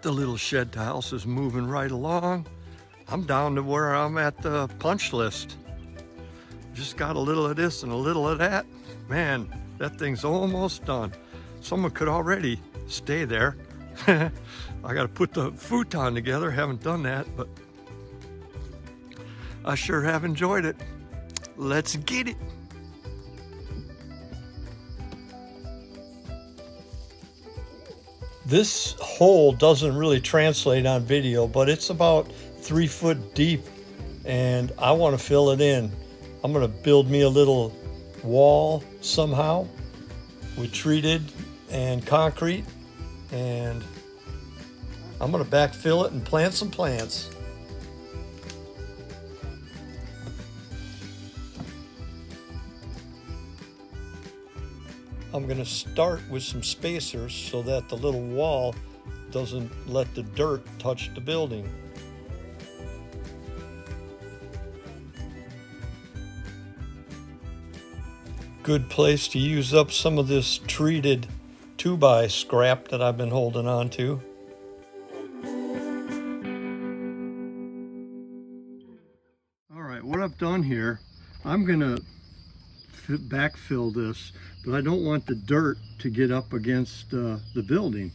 The little shed house is moving right along. I'm down to where I'm at the punch list. Just got a little of this and a little of that. Man, that thing's almost done. Someone could already stay there. I gotta put the futon together. Haven't done that, but I sure have enjoyed it. Let's get it. This hole doesn't really translate on video, but it's about 3 foot deep and I want to fill it in. I'm going to build me a little wall somehow with treated and concrete, and I'm going to backfill it and plant some plants. I'm going to start with some spacers so that the little wall doesn't let the dirt touch the building. Good place to use up some of this treated 2x scrap that I've been holding on to. All right, what I've done here, I'm going to backfill this, but I don't want the dirt to get up against the building.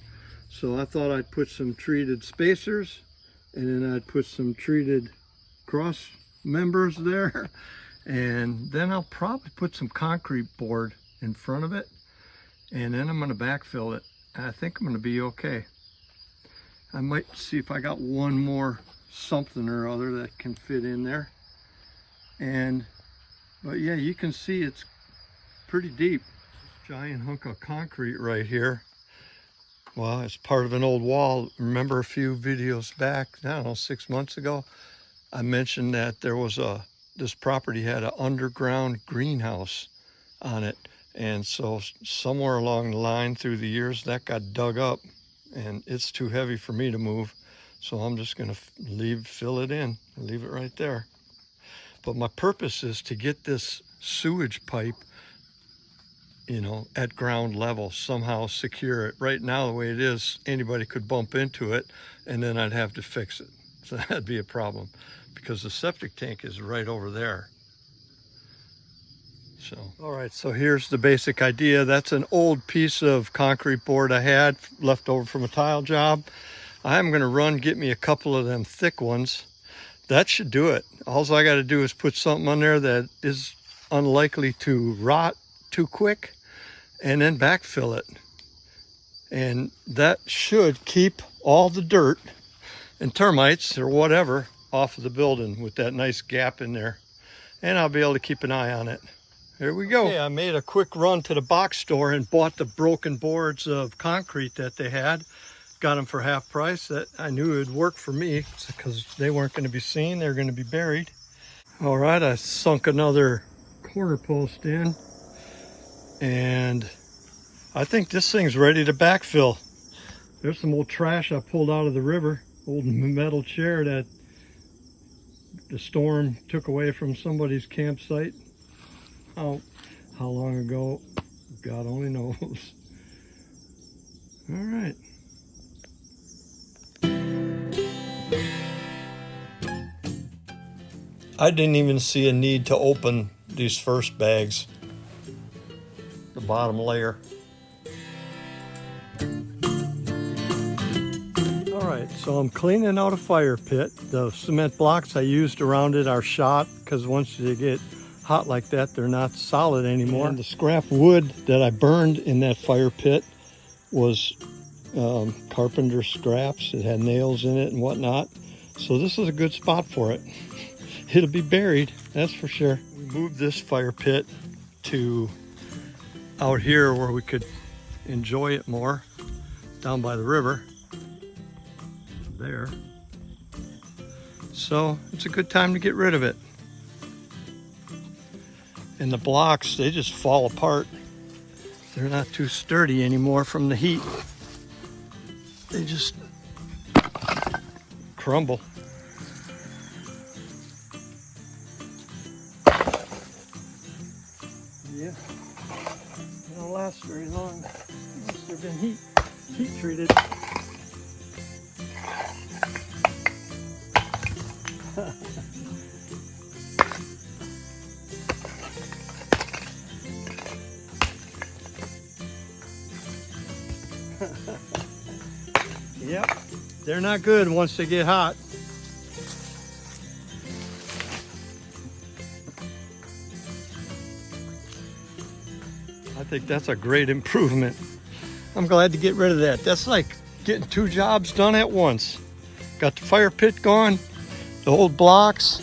So I thought I'd put some treated spacers, and then I'd put some treated cross members there, and then I'll probably put some concrete board in front of it, and then I'm going to backfill it. I think I'm going to be okay. I might see if I got one more something or other that can fit in there. But yeah, you can see it's pretty deep. Giant hunk of concrete right here. Well, it's part of an old wall. Remember a few videos back, I don't know, 6 months ago, I mentioned that there was this property had an underground greenhouse on it. And so somewhere along the line through the years, that got dug up and it's too heavy for me to move. So I'm just gonna fill it in, leave it right there. But my purpose is to get this sewage pipe, you know, at ground level, somehow secure it. Right now, the way it is, anybody could bump into it and then I'd have to fix it. So that'd be a problem because the septic tank is right over there. So, all right, so here's the basic idea. That's an old piece of concrete board I had left over from a tile job. I'm gonna get me a couple of them thick ones. That should do it. All I got to do is put something on there that is unlikely to rot too quick and then backfill it. And that should keep all the dirt and termites or whatever off of the building with that nice gap in there. And I'll be able to keep an eye on it. Here we go. Okay, I made a quick run to the box store and bought the broken boards of concrete that they had. Got them for half price. That I knew it would work for me because they weren't going to be seen. They're going to be buried. All right, I sunk another corner post in, and I think this thing's ready to backfill. There's some old trash I pulled out of the river, old metal chair that the storm took away from somebody's campsite. How long ago, God only knows. All right. I didn't even see a need to open these first bags, the bottom layer. All right, so I'm cleaning out a fire pit. The cement blocks I used around it are shot because once they get hot like that, they're not solid anymore. And the scrap wood that I burned in that fire pit was carpenter scraps. It had nails in it and whatnot. So this is a good spot for it. It'll be buried, that's for sure. We moved this fire pit to out here where we could enjoy it more, down by the river. There. So it's a good time to get rid of it. And the blocks, they just fall apart. They're not too sturdy anymore from the heat. They just crumble. Yeah, they don't last very long unless they've been heat treated. Yep, they're not good once they get hot. I think that's a great improvement. I'm glad to get rid of that. That's like getting 2 jobs done at once. Got the fire pit gone, the old blocks.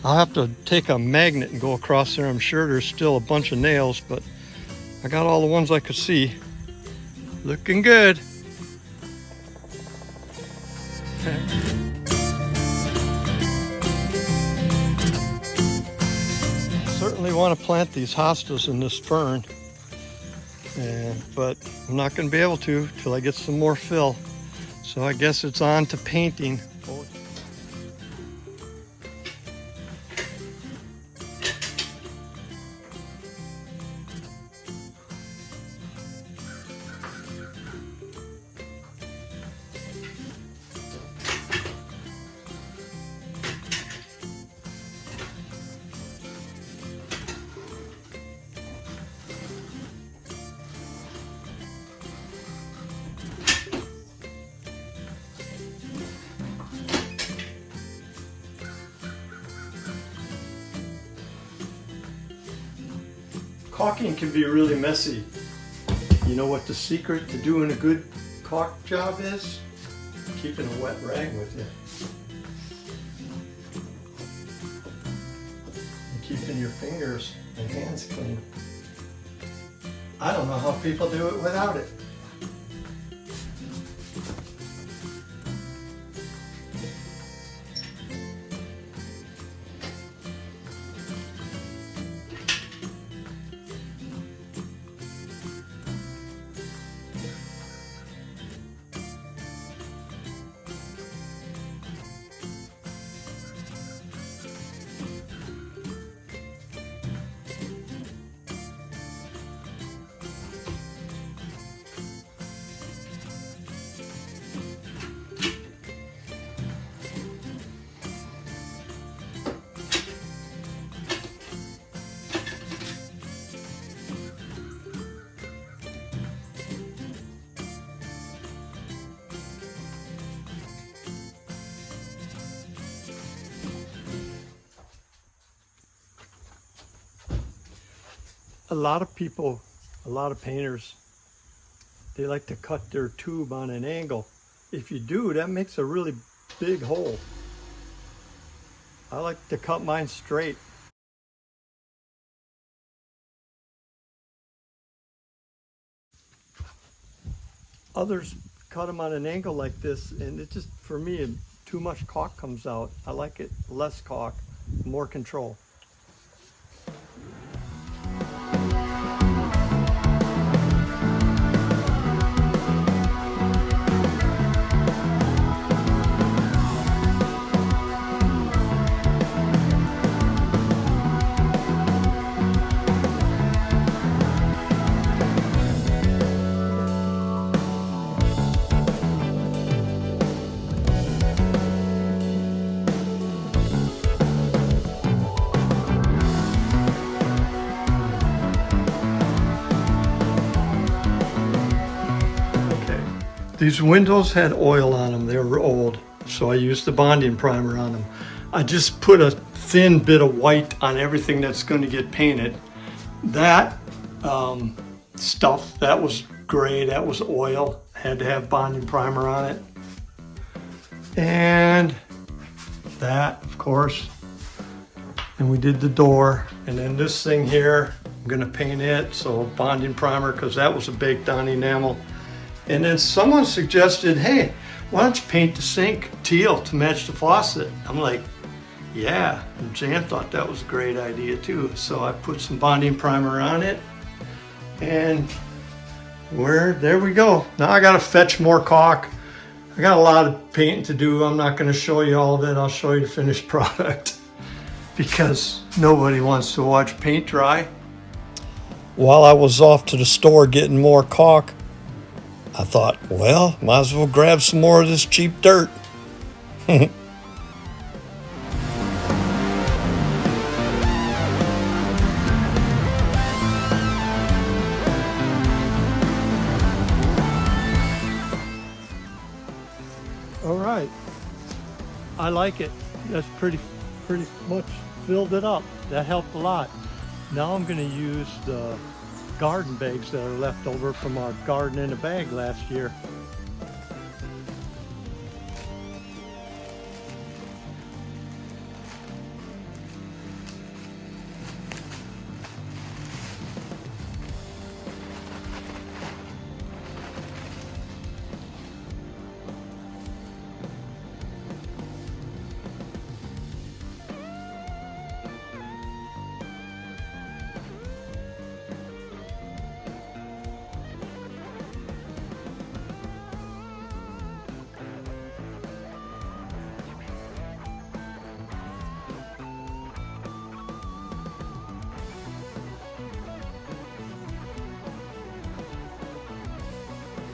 I'll have to take a magnet and go across there. I'm sure there's still a bunch of nails, but I got all the ones I could see. Looking good. Certainly want to plant these hostas in this fern, but I'm not going to be able to till I get some more fill. So I guess it's on to painting. Caulking can be really messy. You know what the secret to doing a good caulk job is? Keeping a wet rag with you. And keeping your fingers and hands clean. I don't know how people do it without it. A lot of people, a lot of painters, they like to cut their tube on an angle. If you do, that makes a really big hole. I like to cut mine straight. Others cut them on an angle like this, and it just, for me, too much caulk comes out. I like it less caulk, more control. These windows had oil on them. They were old, so I used the bonding primer on them. I just put a thin bit of white on everything that's going to get painted. That stuff, that was gray, that was oil. Had to have bonding primer on it. And that, of course. And we did the door. And then this thing here, I'm going to paint it, so bonding primer, because that was a baked on enamel. And then someone suggested, hey, why don't you paint the sink teal to match the faucet? I'm like, yeah. And Jan thought that was a great idea too. So I put some bonding primer on it, and there we go. Now I gotta fetch more caulk. I got a lot of painting to do. I'm not gonna show you all of it. I'll show you the finished product because nobody wants to watch paint dry. While I was off to the store getting more caulk, I thought, well, might as well grab some more of this cheap dirt. All right, I like it. That's pretty much filled it up. That helped a lot. Now I'm gonna use the garden bags that are left over from our garden in a bag last year.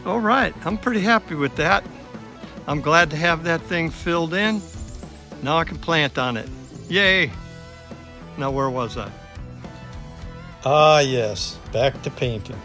All right, I'm pretty happy with that. I'm glad to have that thing filled in. Now I can plant on it. Yay! Now where was I? Ah yes, back to painting.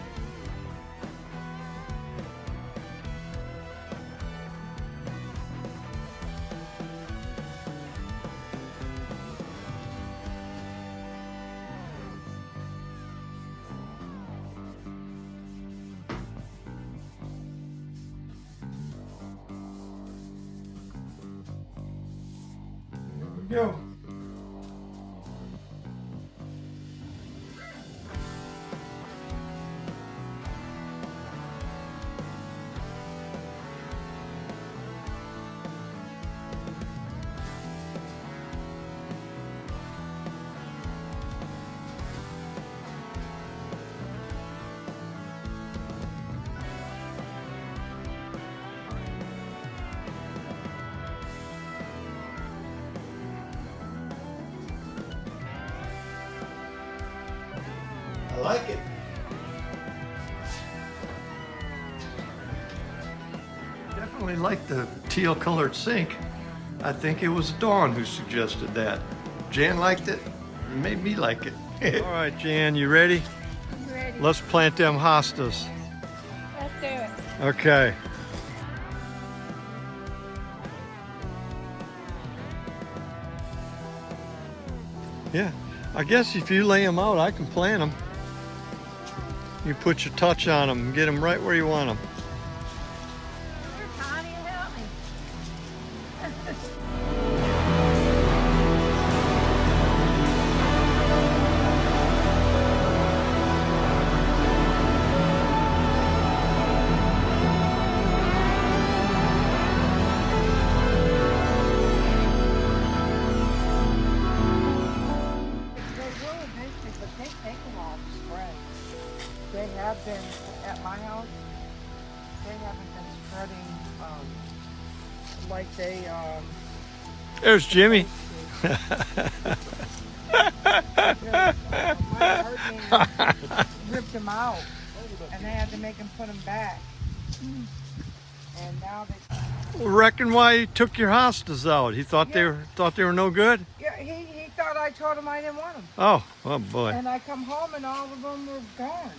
Go. I like it. Definitely like the teal colored sink. I think it was Dawn who suggested that. Jan liked it. It made me like it. All right, Jan, you ready? I'm ready. Let's plant them hostas. Let's do it. Okay. Yeah, I guess if you lay them out, I can plant them. You put your touch on them and get them right where you want them. Here, Connie, help me. They're really basic, but they take a while to spread. They have been, at my house, they haven't been spreading like they There's Jimmy. my hurricane ripped them out, and they had to make them put them back. And now they. Reckon why he took your hostas out? He thought they were no good. Yeah, he thought I told him I didn't want them. Oh boy. And I come home and all of them were gone.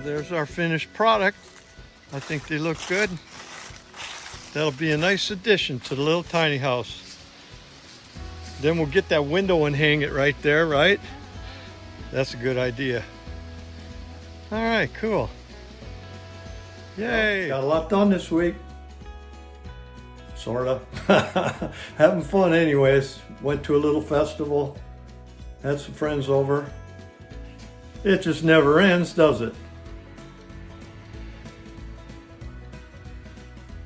There's our finished product. I think they look good. That'll be a nice addition to the little tiny house. Then we'll get that window and hang it right there, right? That's a good idea. All right, cool. Yay. Got a lot done this week. Sorta. Having fun anyways. Went to a little festival. Had some friends over. It just never ends, does it?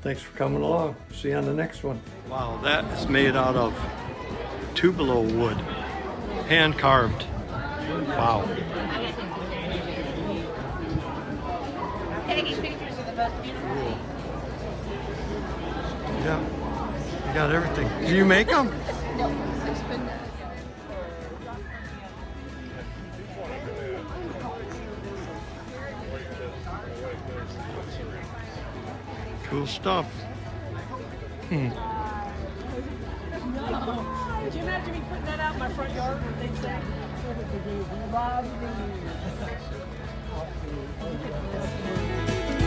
Thanks for coming along. See you on the next one. Wow, that is made out of tubalo wood, hand carved. Wow. Taking pictures of the most beautiful things. Yeah, you got everything. Do you make them? No, it's been Cool stuff. Could you imagine me putting that out in my front yard? What they'd say? Look at this.